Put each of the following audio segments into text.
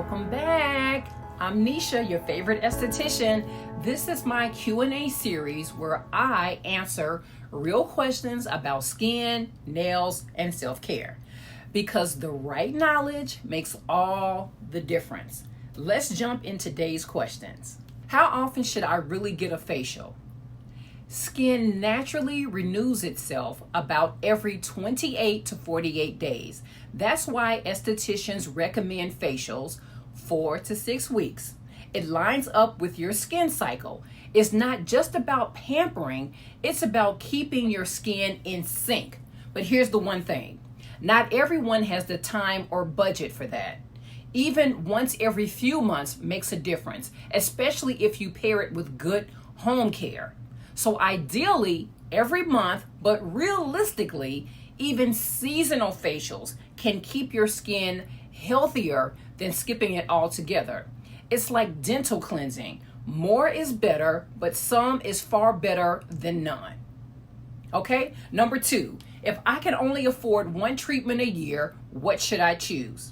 welcome back. I'm Nisha, your favorite esthetician. This is my Q&A series where I answer real questions about skin, nails, and self-care. Because the right knowledge makes all the difference. Let's jump in today's questions. How often should I really get a facial? Skin naturally renews itself about every 28 to 48 days. That's why estheticians recommend facials 4 to 6 weeks. It lines up with your skin cycle. It's not just about pampering, it's about keeping your skin in sync. But here's the one thing, not everyone has the time or budget for that. Even once every few months makes a difference, especially if you pair it with good home care. So ideally, every month, but realistically, even seasonal facials can keep your skin healthier than skipping it altogether. It's like dental cleansing. More is better, but some is far better than none. Okay, number 2, if I can only afford one treatment a year, what should I choose?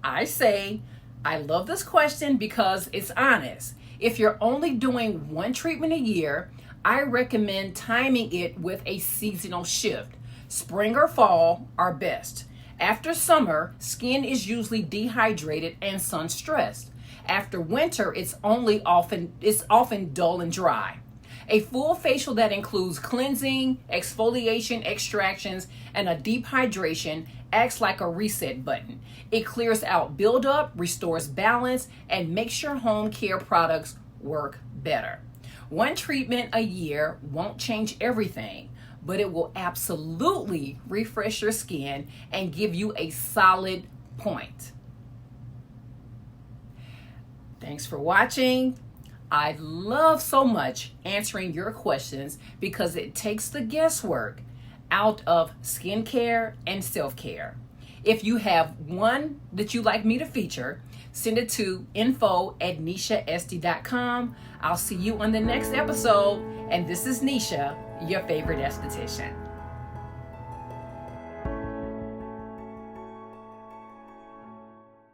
I say, I love this question because it's honest. If you're only doing one treatment a year, I recommend timing it with a seasonal shift. Spring or fall are best. After summer, skin is usually dehydrated and sun stressed. After winter, it's often dull and dry. A full facial that includes cleansing, exfoliation, extractions, and a deep hydration acts like a reset button. It clears out buildup, restores balance, and makes your home care products work better. One treatment a year won't change everything, but it will absolutely refresh your skin and give you a solid point. Thanks for watching. I love so much answering your questions because it takes the guesswork out of skincare and self-care. If you have one that you'd like me to feature, send it to info@nishaesty.com. I'll see you on the next episode. And this is Nisha, your favorite esthetician.